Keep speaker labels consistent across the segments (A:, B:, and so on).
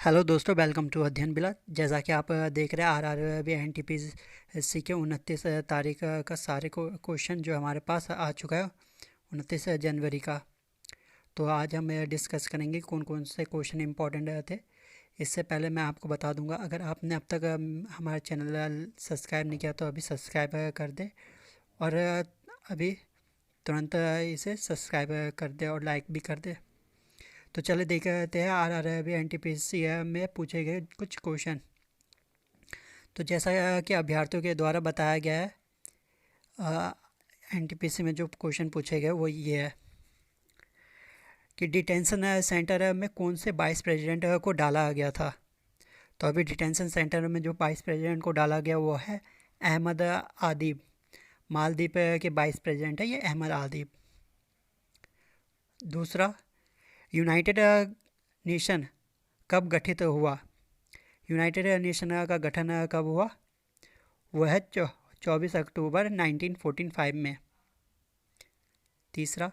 A: Hello दोस्तों, welcome to अध्ययन बिला। जैसा कि आप देख रहे हैं आरआरबी एनटीपीसी के 29 तारीख का सारे क्वेश्चन जो हमारे पास आ चुका है 29 जनवरी का। तो आज हम डिस्कस करेंगे कौन कौन से क्वेश्चन इंपॉर्टेंट थे। इससे पहले मैं आपको बता दूंगा, अगर आपने अब तक हमारे चैनल सब्सक्राइब नहीं किया तो अभी सब्सक्राइब कर दे और अभी तुरंत इसे सब्सक्राइब कर दे और लाइक भी कर दे। तो चले देखते हैं आरआरबी एनटीपीसी में पूछे गए कुछ क्वेश्चन। तो जैसा कि अभ्यर्थियों के द्वारा बताया गया है, एनटीपीसी में जो क्वेश्चन पूछे गए वो ये है कि डिटेंशन सेंटर में कौन से वाइस प्रेसिडेंट को डाला गया था। तो अभी डिटेंशन सेंटर में जो वाइस प्रेसिडेंट को डाला गया वो है अहमद आदिब। मालदीव के वाइस प्रेसिडेंट है ये अहमद आदिब। दूसरा, यूनाइटेड नेशन कब गठित हुआ। यूनाइटेड नेशन का गठन कब हुआ, वह है 24 अक्टूबर 1945 में। तीसरा,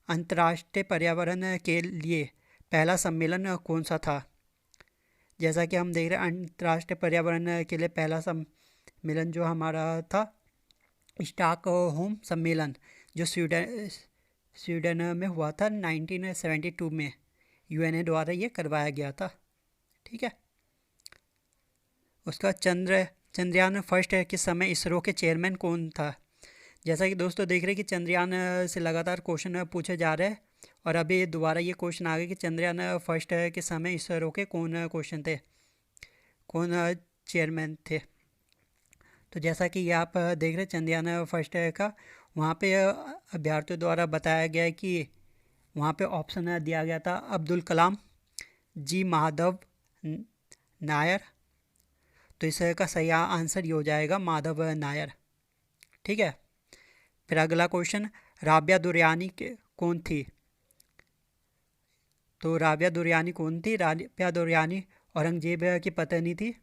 A: अंतर्राष्ट्रीय पर्यावरण के लिए पहला सम्मेलन कौन सा था। जैसा कि हम देख रहे हैं अंतर्राष्ट्रीय पर्यावरण के लिए पहला सम्मेलन जो हमारा था स्टॉकहोम सम्मेलन, जो स्वीडन में हुआ था 1972 में। यूएनए द्वारा ये करवाया गया था। ठीक है। उसका चंद्रयान फर्स्ट के समय इसरो के चेयरमैन कौन था। जैसा कि दोस्तों देख रहे हैं कि चंद्रयान से लगातार क्वेश्चन पूछे जा रहे हैं और अभी दोबारा ये क्वेश्चन आ गया कि चंद्रयान फर्स्ट के समय इसरो के कौन क्वेश्चन थे, कौन चेयरमैन थे। तो जैसा कि ये आप देख रहे हैं चंद्रयान फर्स्ट का, वहाँ पे अभ्यर्थियों द्वारा बताया गया है कि वहाँ पे ऑप्शन दिया गया था अब्दुल कलाम, जी माधव नायर। तो इसका सही आंसर ये हो जाएगा माधव नायर। ठीक है। फिर अगला क्वेश्चन, राबिया दुर्रानी कौन थी। तो राबिया दुर्रानी कौन थी। राबिया दुर्रानी औरंगजेब की पत्नी थी।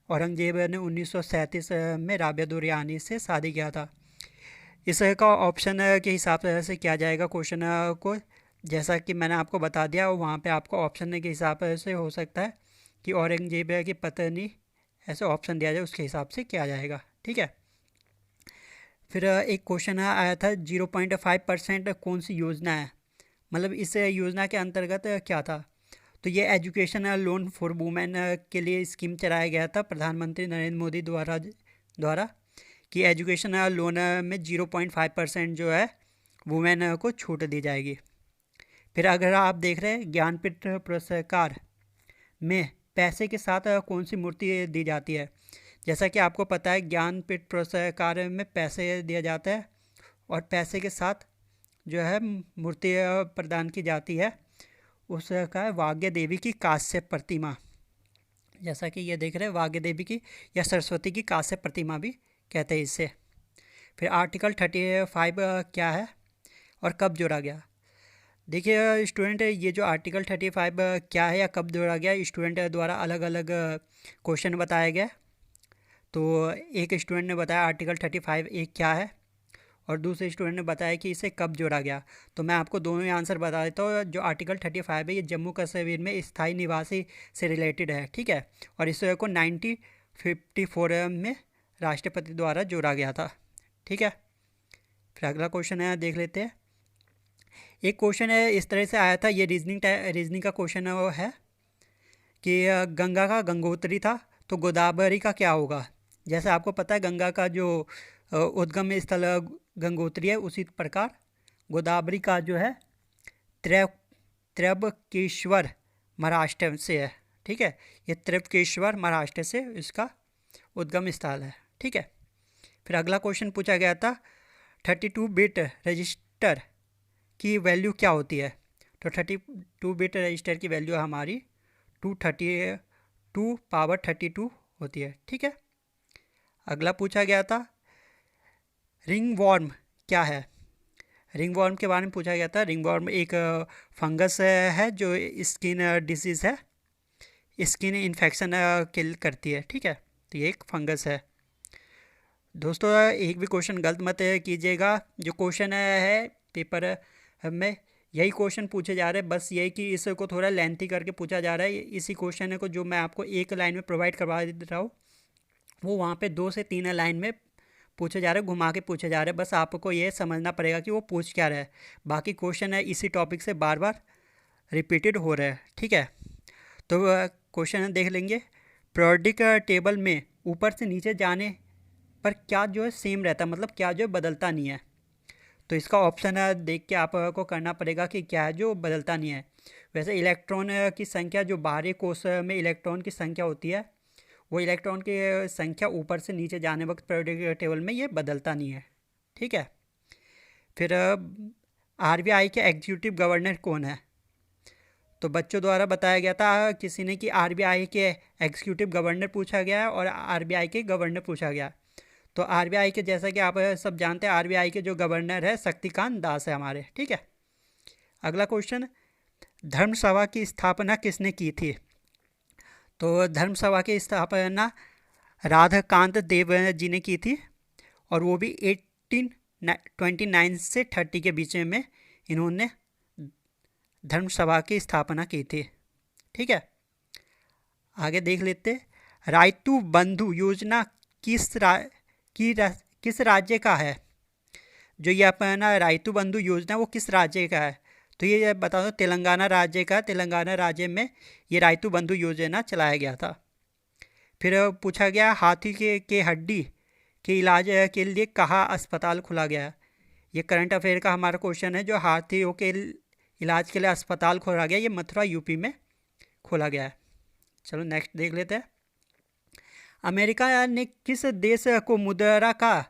A: औरंगजेब ने 1937 में राबिया दुर्रानी से शादी किया था। इसका ऑप्शन के हिसाब से किया जाएगा क्वेश्चन को। जैसा कि मैंने आपको बता दिया, वहाँ पे आपको ऑप्शन के हिसाब से हो सकता है कि औरंगजेब की पत्नी, ऐसे ऑप्शन दिया जाए उसके हिसाब से किया जाएगा। ठीक है। फिर एक क्वेश्चन आया था 0.5% कौन सी योजना है, मतलब इस योजना के अंतर्गत क्या था। तो ये एजुकेशन लोन फॉर वुमेन के लिए स्कीम चलाया गया था प्रधानमंत्री नरेंद्र मोदी द्वारा कि एजुकेशन लोन में 0.5% जो है वुमेन को छूट दी जाएगी। फिर अगर आप देख रहे हैं ज्ञानपीठ पुरस्कार में पैसे के साथ कौन सी मूर्ति दी जाती है। जैसा कि आपको पता है ज्ञानपीठ पुरस्कार में पैसे दिया जाता है और पैसे के साथ जो है मूर्ति प्रदान की जाती है, उसका है वाग्य देवी की कांस्य प्रतिमा। जैसा कि ये देख रहे हैं वाग्य देवी की या सरस्वती की कांस्य प्रतिमा भी कहते हैं इसे। फिर आर्टिकल 35 क्या है और कब जोड़ा गया। देखिए स्टूडेंट, ये जो आर्टिकल 35 क्या है या कब जोड़ा गया, स्टूडेंट द्वारा अलग अलग क्वेश्चन बताया गया। तो एक स्टूडेंट ने बताया आर्टिकल 35 एक क्या है और दूसरे स्टूडेंट ने बताया कि इसे कब जोड़ा गया। तो मैं आपको दोनों ही आंसर बता देता हूँ। जो आर्टिकल 35 है ये जम्मू कश्मीर में स्थायी निवासी से रिलेटेड है। ठीक है। और इसे को 1954 में राष्ट्रपति द्वारा जोड़ा गया था। ठीक है। फिर अगला क्वेश्चन है, देख लेते हैं। एक क्वेश्चन है इस तरह से आया था, ये रीजनिंग का क्वेश्चन है कि गंगा का गंगोत्री था तो गोदावरी का क्या होगा। जैसे आपको पता है गंगा का जो उद्गम स्थल गंगोत्री है, उसी प्रकार गोदावरी का जो है त्र्यंबकेश्वर महाराष्ट्र से है। ठीक है। ये त्र्यंबकेश्वर महाराष्ट्र से इसका उद्गम स्थल है। ठीक है। फिर अगला क्वेश्चन पूछा गया था 32 बिट रजिस्टर की वैल्यू क्या होती है। तो 32 बिट रजिस्टर की वैल्यू हमारी 2 होती है। ठीक है। अगला पूछा गया था रिंग वॉर्म क्या है। रिंग वॉर्म के बारे में पूछा गया था। रिंग वॉर्म एक फंगस है जो स्किन डिसीज़ है, स्किन इन्फेक्शन किल करती है। ठीक है। तो ये एक फंगस है। दोस्तों एक भी क्वेश्चन गलत मत कीजिएगा। जो क्वेश्चन है पेपर में यही क्वेश्चन पूछे जा रहे हैं, बस यही कि इसको थोड़ा लेंथी करके पूछा जा रहा है। इसी क्वेश्चन को जो मैं आपको एक लाइन में प्रोवाइड करवा दे रहा हूँ, वो वहाँ पे 2 से 3 लाइन में पूछे जा रहे हैं, घुमा के पूछे जा रहे हैं। बस आपको ये समझना पड़ेगा कि वो पूछ क्या रहा है। बाकी क्वेश्चन है इसी टॉपिक से बार बार रिपीटेड हो रहा है, ठीक है। तो क्वेश्चन देख लेंगे। पीरियोडिक टेबल में ऊपर से नीचे जाने पर क्या जो है सेम रहता है, मतलब क्या जो है बदलता नहीं है। तो इसका ऑप्शन देख के आपको करना पड़ेगा कि क्या है जो बदलता नहीं है। वैसे इलेक्ट्रॉन की संख्या, जो बाहरी कोश में इलेक्ट्रॉन की संख्या होती है, वो इलेक्ट्रॉन की संख्या ऊपर से नीचे जाने वक्त पीरियोडिक टेबल में ये बदलता नहीं है, ठीक है। फिर आरबीआई के एग्जीक्यूटिव गवर्नर कौन है? तो बच्चों द्वारा बताया गया था किसी ने कि आरबीआई के एग्जीक्यूटिव गवर्नर पूछा गया है और आरबीआई के गवर्नर पूछा गया। तो आरबीआई के, जैसा कि आप सब जानते हैं, आरबीआई के जो गवर्नर है शक्तिकांत दास है हमारे, ठीक है। अगला क्वेश्चन, धर्म सभा की स्थापना किसने की थी? तो धर्म सभा की स्थापना राधाकांत देव जी ने की थी, और वो भी 1829 से 30 के बीच में इन्होंने धर्म सभा की स्थापना की थी, ठीक है। आगे देख लेते, रायतू बंधु योजना किस राज्य का है? जो ये अपना रायतू बंधु योजना वो किस राज्य का है? तो ये बता दो तेलंगाना राज्य का। तेलंगाना राज्य में ये रायतू बंधु योजना चलाया गया था। फिर पूछा गया, हाथी के हड्डी के इलाज के लिए कहाँ अस्पताल खोला गया? ये करंट अफेयर का हमारा क्वेश्चन है। जो हाथियों के इलाज के लिए अस्पताल खोला गया, ये मथुरा यूपी में खोला गया है। चलो नेक्स्ट देख लेते हैं। अमेरिका ने किस देश को मुद्रा का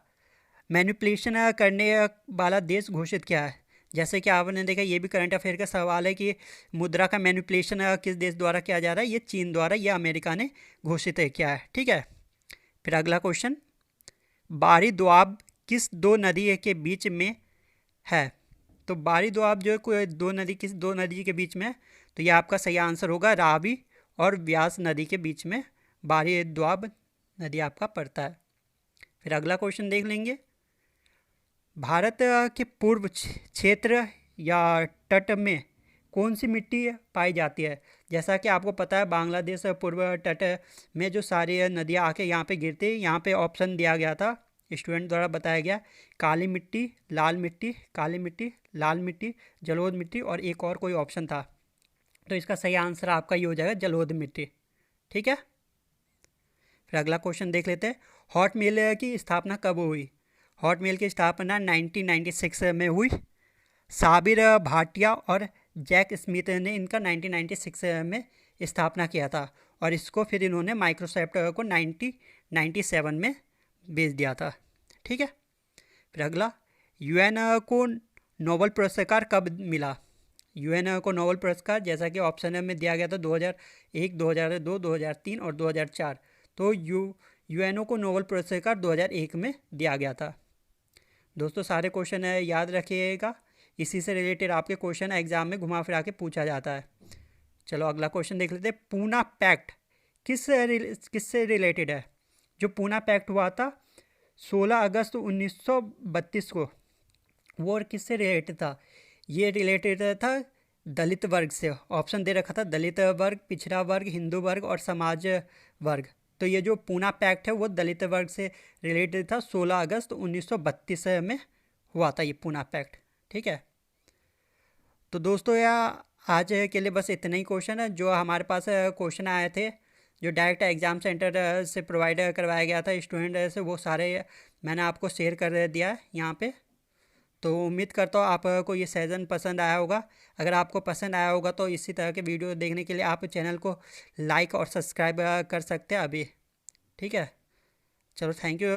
A: मैनिपुलेशन करने वाला देश घोषित किया है? जैसे कि आपने देखा, ये भी करंट अफेयर का सवाल है कि मुद्रा का मैनिपुलेशन किस देश द्वारा किया जा रहा है। ये चीन द्वारा, ये अमेरिका ने घोषित किया है, ठीक है। फिर अगला क्वेश्चन, बारी दोआब किस दो नदी के बीच में है? तो बारी दोआब जो है कोई किस दो नदी के बीच में है? तो ये आपका सही आंसर होगा, रावी और व्यास नदी के बीच में बारी दोआब नदी आपका पड़ता है। फिर अगला क्वेश्चन देख लेंगे, भारत के पूर्व क्षेत्र या तट में कौन सी मिट्टी पाई जाती है? जैसा कि आपको पता है, बांग्लादेश पूर्व तट में जो सारी नदियाँ आके यहाँ पे गिरती है, यहाँ पे ऑप्शन दिया गया था, स्टूडेंट द्वारा बताया गया, काली मिट्टी, लाल मिट्टी, काली मिट्टी, लाल मिट्टी, जलोढ़ मिट्टी, और एक और कोई ऑप्शन था। तो इसका सही आंसर आपका ये हो जाएगा, जलोढ़ मिट्टी, ठीक है। फिर अगला क्वेश्चन देख लेते हैं, हॉट मेल की स्थापना कब हुई? हॉट मेल की स्थापना 1996 में हुई। साबिर भाटिया और जैक स्मिथ ने इनका 1996 में स्थापना किया था, और इसको फिर इन्होंने माइक्रोसॉफ्ट को 1997 में बेच दिया था, ठीक है। फिर अगला, यूएन को नोबेल पुरस्कार कब मिला? यूएन को नोबेल पुरस्कार, जैसा कि ऑप्शन में दिया गया था, 2001, 2002, 2003 और 2004। तो यूएनओ को नोबेल पुरस्कार 2001 में दिया गया था। दोस्तों सारे क्वेश्चन याद रखिएगा, इसी से रिलेटेड आपके क्वेश्चन एग्जाम में घुमा फिरा के पूछा जाता है। चलो अगला क्वेश्चन देख लेते हैं, पूना पैक्ट किससे रिलेटेड है? जो पूना पैक्ट हुआ था 16 अगस्त 1932 को, वो किससे रिलेटेड था? ये रिलेटेड था दलित वर्ग से। ऑप्शन दे रखा था, दलित वर्ग, पिछड़ा वर्ग, हिंदू वर्ग और समाज वर्ग। तो ये जो पूना पैक्ट है वो दलित वर्ग से रिलेटेड था। 16 अगस्त 1932 में हुआ था ये पूना पैक्ट, ठीक है। तो दोस्तों आज के लिए बस इतने ही क्वेश्चन है जो हमारे पास क्वेश्चन आए थे, जो डायरेक्ट एग्ज़ाम सेंटर से प्रोवाइड करवाया गया था स्टूडेंट से, वो सारे मैंने आपको शेयर कर दिया है यहाँ पे। तो उम्मीद करता हूँ आपको ये सेशन पसंद आया होगा। अगर आपको पसंद आया होगा तो इसी तरह के वीडियो देखने के लिए आप चैनल को लाइक और सब्सक्राइब कर सकते हैं अभी, ठीक है। चलो थैंक यू।